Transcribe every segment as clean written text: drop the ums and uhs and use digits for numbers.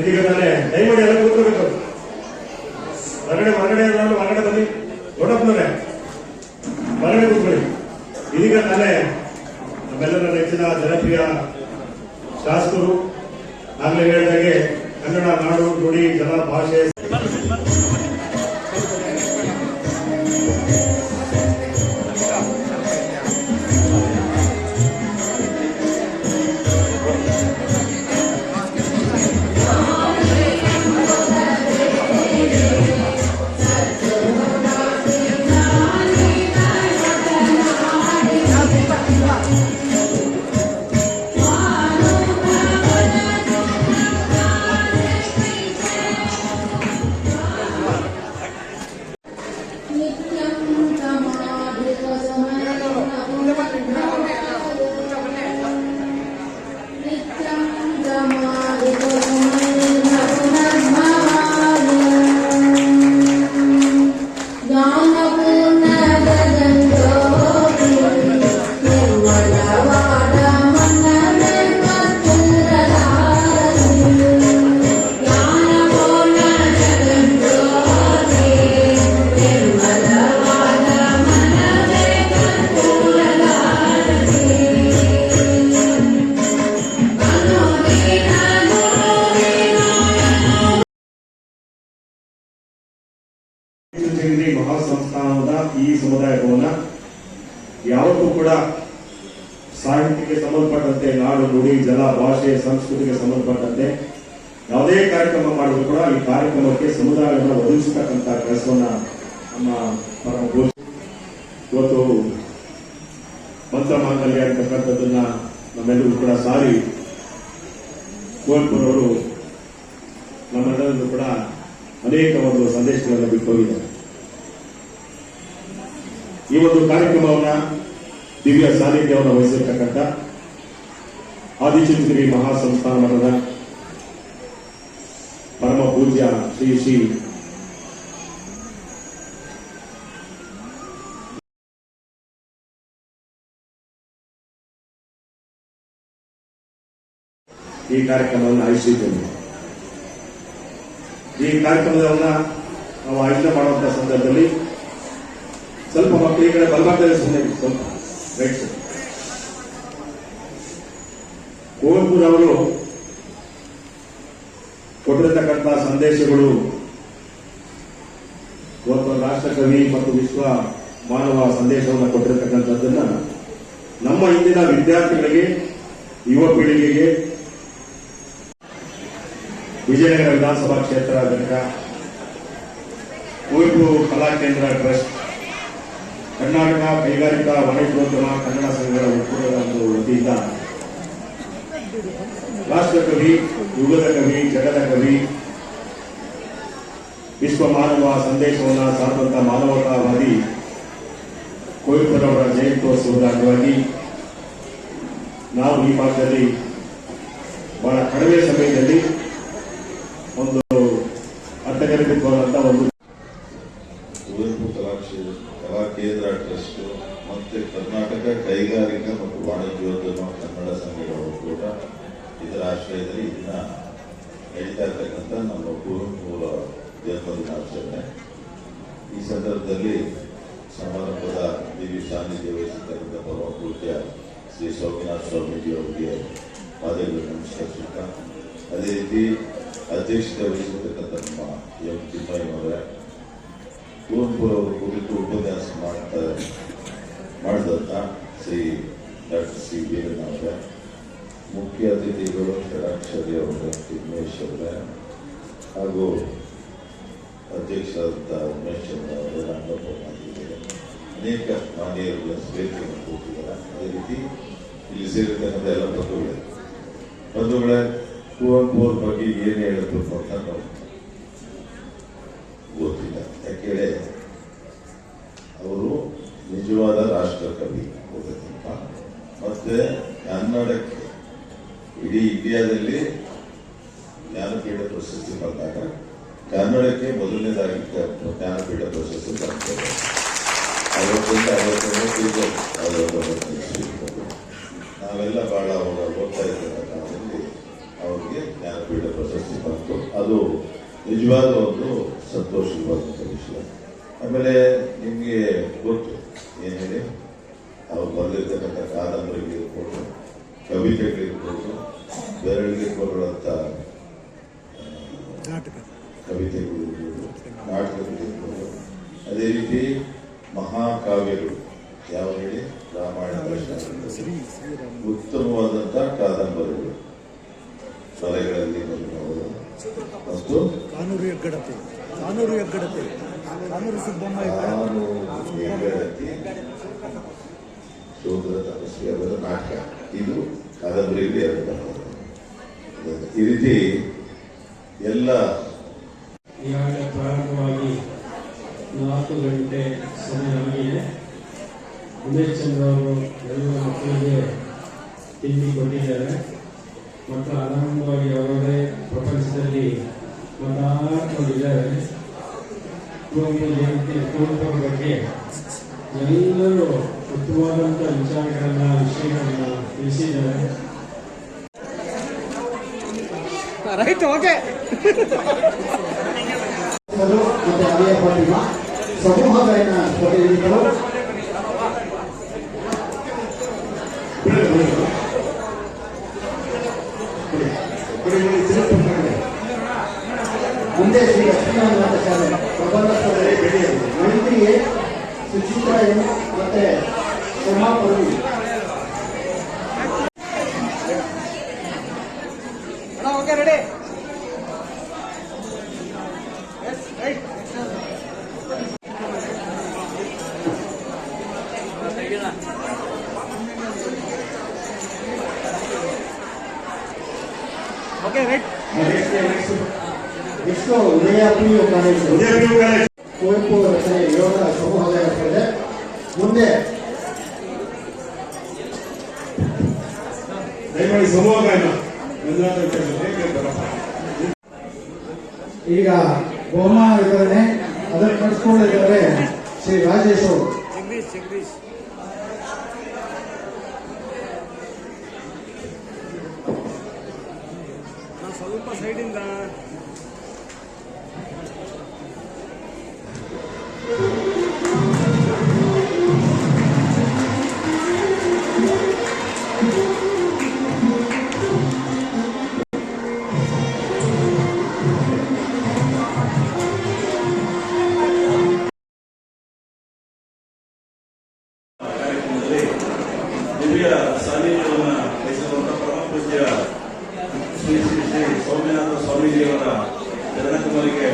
ಇದೀಗ ತಾನೇ ದಯಮಾಡಿ ಎಲ್ಲ ಕೂತ್ಕೋಬೇಕು. ಹೊರಗಡೆ ಹೊರಗಡೆ ಬನ್ನಿ. ದೊಡ್ಡಪ್ಪನವರೇ ಹೊರಗಡೆ ಕೂತ್ಕೊಳ್ಳಿ. ಇದೀಗ ತಾನೇ ನಮ್ಮೆಲ್ಲರ ನೆಚ್ಚಿನ ಜನಪ್ರಿಯ ಶಾಸಕರು ಆಗಲೇ ಹೇಳಿದಾಗೆ ಕನ್ನಡ ನಾಡು ನುಡಿ ಜನ ಭಾಷೆ ಮಹಾಸಂಸ್ಥಾನದ ಈ ಸಮುದಾಯ ಭವನ ಯಾವತ್ತೂ ಕೂಡ ಸಾಹಿತ್ಯಕ್ಕೆ ಸಂಬಂಧಪಟ್ಟಂತೆ ನಾಡು ನುಡಿ ಜಲ ಭಾಷೆ ಸಂಸ್ಕೃತಿಗೆ ಸಂಬಂಧಪಟ್ಟಂತೆ ಯಾವುದೇ ಕಾರ್ಯಕ್ರಮ ಮಾಡಿದ್ರು ಕೂಡ ಈ ಕಾರ್ಯಕ್ರಮಕ್ಕೆ ಸಮುದಾಯವನ್ನು ಒದಗಿಸತಕ್ಕಂಥ ಕೆಲಸವನ್ನ ನಮ್ಮ ಪರಮ ಇವತ್ತು ಮಂತ್ರ ಮಾಂಗಲ್ಯ ಅಂತಕ್ಕಂಥದ್ದನ್ನ ನಮ್ಮೆಲ್ಲರೂ ಕೂಡ ಸಾರಿ ಕುವೆಂಪುರವರು ನಮ್ಮೆಲ್ಲರಿಗೂ ಕೂಡ ಅನೇಕ ಒಂದು ಸಂದೇಶಗಳನ್ನು ಬಿಟ್ಟು ಹೋಗಿದ್ದಾರೆ. ಈ ಒಂದು ಕಾರ್ಯಕ್ರಮವನ್ನ ದಿವ್ಯ ಸಾನ್ನಿಧ್ಯವನ್ನು ವಹಿಸಿರ್ತಕ್ಕಂಥ ಆದಿಚುಂಚನಗಿರಿ ಮಹಾಸಂಸ್ಥಾನ ಮಠದ ಪರಮ ಪೂಜ್ಯ ಶ್ರೀ ಶ್ರೀ ಈ ಕಾರ್ಯಕ್ರಮವನ್ನು ಆಯೋಜಿಸಿದ್ದೇವೆ. ಈ ಕಾರ್ಯಕ್ರಮವನ್ನ ನಾವು ಆಯೋಜನೆ ಮಾಡುವಂತಹ ಸಂದರ್ಭದಲ್ಲಿ ಸ್ವಲ್ಪ ಮಕ್ಕಳು ಈ ಕಡೆ ಬಲಭಾಗದಲ್ಲಿ ಸುಮ್ಮನೆ ಸ್ವಲ್ಪ ರೈಟ್ ಸೈಡ್. ಕುವೆಂಪುರವರು ಕೊಟ್ಟಿರತಕ್ಕಂಥ ಸಂದೇಶಗಳು ಇವತ್ತು ರಾಷ್ಟ್ರಕವಿ ಮತ್ತು ವಿಶ್ವ ಮಾನವ ಸಂದೇಶವನ್ನು ಕೊಟ್ಟಿರತಕ್ಕಂಥದ್ದನ್ನ ನಮ್ಮ ಇಂದಿನ ವಿದ್ಯಾರ್ಥಿಗಳಿಗೆ ಯುವ ಪೀಳಿಗೆಗೆ ವಿಜಯನಗರ ವಿಧಾನಸಭಾ ಕ್ಷೇತ್ರ ಘಟಕ ಕುವೆಂಪು ಕಲಾ ಕೇಂದ್ರ ಟ್ರಸ್ಟ್ ಕರ್ನಾಟಕ ಕೈಗಾರಿಕಾ ವಾಣಿಜ್ಯೋದ್ಯಮ ಕನ್ನಡ ಸಂಘಗಳ ಒಕ್ಕೂಟದ ಒಂದು ವತಿಯಿಂದ ರಾಷ್ಟ್ರಕವಿ ಯುಗದ ಕವಿ ಜಗದ ಕವಿ ವಿಶ್ವ ಮಾನವ ಸಂದೇಶವನ್ನು ಸಾರುವಂತಹ ಮಾನವತಾವಾದಿ ಕುವೆಂಪುರವರ ಜಯಂತ್ಯೋತ್ಸವದ ಅಂಗವಾಗಿ ನಾವು ಈ ಭಾಗದಲ್ಲಿ ಬಹಳ ಕಡಿಮೆ ಸಮಯದಲ್ಲಿ ಒಂದು ಅರ್ಥಗರ್ಭಿತವಾದಂತಹ ಒಂದು ಕುವೆಂಪು ಕಲಾ ಕೇಂದ್ರ ಟ್ರಸ್ಟ್ ಮತ್ತೆ ಕರ್ನಾಟಕ ಕೈಗಾರಿಕಾ ಮತ್ತು ವಾಣಿಜ್ಯೋದ್ಯಮ ಕನ್ನಡ ಸಂಘಗಳ ಒಕ್ಕೂಟ ಇದರ ಆಶ್ರಯದಲ್ಲಿ ಇದನ್ನ ನಡೀತಾ ಇರ್ತಕ್ಕಂಥ ನಮ್ಮ ಕುವೆಂಪು ಜನ್ಮದಿನಾಚರಣೆ. ಈ ಸಂದರ್ಭದಲ್ಲಿ ಸಮಾರಂಭದ ದಿವ್ಯ ಸಾನ್ನಿಧ್ಯ ವಹಿಸಿರ್ತಕ್ಕಂಥ ಪರಮ ಪೂಜ್ಯ ಶ್ರೀ ಸೋಮನಾಥ ಸ್ವಾಮೀಜಿ ಅವರಿಗೆ ಪಾದಗಳು ನಮಸ್ಕರಿಸುತ್ತಾ, ಅದೇ ರೀತಿ ಅಧ್ಯಕ್ಷತೆ ವಹಿಸಿರ್ತಕ್ಕಂಥ ನಮ್ಮ ಎಂ ತಿಮ್ಮಯ್ಯನವರೇ, ಕುವೆಂಪುರವರು ಕುರಿತು ಉಪನ್ಯಾಸ ಮಾಡಿದಂಥ ಶ್ರೀ ಡಾಕ್ಟರ್ ಸಿ ವೀರಣ್ಣವರೇ, ಮುಖ್ಯ ಅತಿಥಿಗಳು ಷಡಾಕ್ಷರಿ ಅವರೇ, ತಿಮ್ಮೇಶ್ ಅವರೇ, ಹಾಗೂ ಅಧ್ಯಕ್ಷರಾದಂಥ ಉಮೇಶ್ ಅವರೇ, ರಂಗಪ್ಪ ಮಾಡಿದ್ದಾರೆ, ಅನೇಕ ಮಾನ್ಯರುಗಳ ವೇದಿಕೆಯನ್ನು ಕೊಟ್ಟಿದ್ದಾರೆ. ಅದೇ ರೀತಿ ಇಲ್ಲಿ ಸೇರಿರ್ತಕ್ಕಂಥ ಎಲ್ಲ ಬಂಧುಗಳೇ, ಕುವೆಂಪು ಅವ್ರ ಬಗ್ಗೆ ಏನು ಹೇಳಬೇಕು ಅಂತ ನಾವು ಗೊತ್ತಿಲ್ಲ. ಯಾಕೆಂದರೆ ಅವರು ನಿಜವಾದ ರಾಷ್ಟ್ರಕವಿ ಮತ್ತೆ ಕನ್ನಡಕ್ಕೆ ಇಡೀ ಇಂಡಿಯಾದಲ್ಲಿ ಜ್ಞಾನಪೀಠ ಪ್ರಶಸ್ತಿ ಬಂದಾಗ ಕನ್ನಡಕ್ಕೆ ಮೊದಲನೇದಾಗಿ ಜ್ಞಾನಪೀಠ ಪ್ರಶಸ್ತಿ ಬರ್ತದೆ. 50 ನಾವೆಲ್ಲ ಬಹಳ ಅವಾಗ ಓದ್ತಾ ಇದ್ದ ಕಾಲದಲ್ಲಿ ಅವ್ರಿಗೆ ಜ್ಞಾನಪೀಠ ಪ್ರಶಸ್ತಿ ಬಂತು. ನಿಜವಾದ ಒಂದು ಸಂತೋಷವಾದಂಥ ವಿಷಯ. ಆಮೇಲೆ ನಿಮಗೆ ಗೊತ್ತು ಏನು ಹೇಳಿ, ಅವ್ರು ಬರೆದಿರ್ತಕ್ಕಂಥ ಕಾದಂಬರಿಗಳಿರ್ಬೋದು, ಕವಿತೆಗಳಿರ್ಬೋದು, ಬೆರಳಿಗೆ ಬರುವಂಥ ಕವಿತೆಗಳಿರ್ಬೋದು, ನಾಟಕಗಳಿರ್ಬೋದು, ಅದೇ ರೀತಿ ಮಹಾಕಾವ್ಯಗಳು ಯಾವ ಹೇಳಿ ರಾಮಾಯಣ ಉತ್ತಮವಾದಂಥ ಕಾದಂಬರಿಗಳು, ಕಲೆಗಳಲ್ಲಿ ಬರುವವರು ಮತ್ತು ಕಾನೂರು ಹೆಗ್ಗಡತಿ, ಕಾನೂರು ಸುಬ್ಬಮ್ಮ ಹೆಗ್ಗಡತಿ, ಶೋಧದ ತಪಸ್ವಿ ಅವರ ನಾಟಕ, ಇದು ಕಾದಂಬರಿಯಲ್ಲಿ ಎರಡು ಬರ್ತದೆ. ಈ ರೀತಿ ಎಲ್ಲ ಈಗಾಗಲೇ ಪ್ರಾರಂಭವಾಗಿ 4 ಗಂಟೆ ಸಮಯ ಆಗಿದೆ. ಉಮೇಶ್ ಚಂದ್ರ ಅವರು ಎಲ್ಲ ಮಕ್ಕಳಿಗೆ ತಿಂಡಿ ಕೊಟ್ಟಿದ್ದಾರೆ. ಮಕ್ಕಳು ಆರಾಮವಾಗಿ ಅವರೇ ಪ್ರಪಂಚದಲ್ಲಿ ಮಾತಾಡ್ಕೊಂಡಿದ್ದಾರೆ. ಕುವೆಂಪು ಜಯಂತಿ ಕುವೆಂಪುರ ಬಗ್ಗೆ ಎಲ್ಲರೂ ಉತ್ತಮವಾದಂಥ ವಿಷಯಗಳನ್ನ ತಿಳಿಸಿದ್ದಾರೆ. Right, okay. ಮತ್ತೆ ಅಲಿಯ ಫಾತಿಮಾ ಸಮೂಹ ಗಾಯನ ಸ್ಪರ್ಧೆಗಳು ಮುಂದೆ ಶ್ರೀ ಲಕ್ಷ್ಮೀನಾರಾಯಣ ಶಾಲೆ ಪ್ರಬಂಧ ಸ್ಪರ್ಧೆ ಮೈತ್ರಿಗೆ ಸುಚಿತ್ರಾ ಎಂ ಮತ್ತೆ Shama Parvi. Okay, ready. Okay, right. Next Udaya PU college Kuvempu ರಚನೆ ಯೋಗ ಸಮೂಹ ಗಾಯನ ಸ್ಪರ್ಧೆ. ಮುಂದೆ ದಯಮಾಡಿ ಸಮೂಹ ಗಾಯನ ಈಗ ಬಹುಮಾನ ವಿತರಣೆ ಅದನ್ನು ನಡೆಸ್ಕೊಂಡಿದ್ದಾರೆ ಶ್ರೀ ರಾಜೇಶ್ ಅವರು. ಜಗದೀಶ್ ನಾನು ಸ್ವಲ್ಪ ಸೈಡಿಂದ ದಿವ್ಯ ಸಾನ್ನಿಧ್ಯವನ್ನು ವಹಿಸಿರುವಂಥ ಪರಮ ಪೂಜ್ಯ ಶ್ರೀ ಶ್ರೀ ಶ್ರೀ ಸೌಮ್ಯನಾಥ ಸ್ವಾಮೀಜಿಯವರ ಚರಣಕುಮಾರಿಗೆ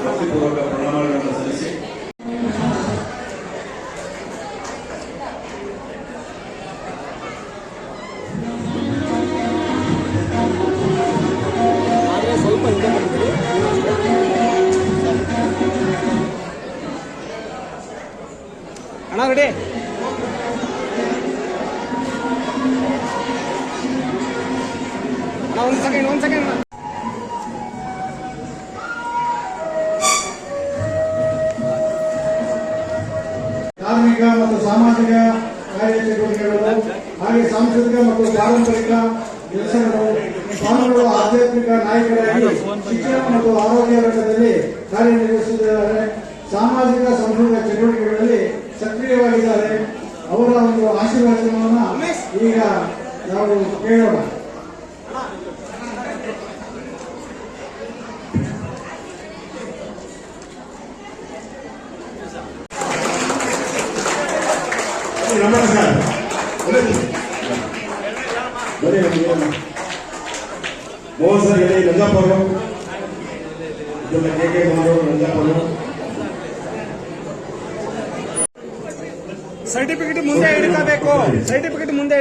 ಭಕ್ತಿಪೂರ್ವಕ ಪ್ರಣಾಮಗಳನ್ನು ಸಲ್ಲಿಸಿ ಸ್ವಲ್ಪ ಹಿಂದೆ ಬಂದ್ಬಿಡಿ. ಅಣ್ಣ ರೆಡಿ. ಒಂದು ಸೆಕೆಂಡ್. ಧಾರ್ಮಿಕ ಮತ್ತು ಸಾಮಾಜಿಕ ಕಾರ್ಯಚಟುವಟಿಕೆಗಳು ಹಾಗೆ ಸಾಂಸ್ಕೃತಿಕ ಮತ್ತು ಪಾರಂಪರಿಕ ಕೆಲಸಗಳು ಸ್ವಾಮಿಗಳು ಆಧ್ಯಾತ್ಮಿಕ ನಾಯಕರಾಗಿ ಶಿಕ್ಷಣ ಮತ್ತು ಆರೋಗ್ಯ ರಂಗದಲ್ಲಿ ಕಾರ್ಯನಿರ್ವಹಿಸಿದ್ದಾರೆ. ಸಾಮಾಜಿಕ ಸಾಂಸ್ಕೃತಿಕ ಚಟುವಟಿಕೆಗಳಲ್ಲಿ ಸಕ್ರಿಯವಾಗಿದ್ದಾರೆ. ಅವರ ಒಂದು ಆಶೀರ್ವಾದವನ್ನು ಈಗ ನಾವು ಕೇಳೋಣ. ನಮಸ್ಕಾರ. ಬರೀ ಮೋಹನ್ ಸರ್ ಹೇಳಿ ನಂಜಾಪುರ ಇದೆಲ್ಲ ಕೆ ಮಾಡೋರು ನಂಜಾಪುರ ಸರ್ಟಿಫಿಕೇಟ್ ಮುಂದೆ ಹಿಡಿತಬೇಕು. ಸರ್ಟಿಫಿಕೇಟ್ ಮುಂದೆ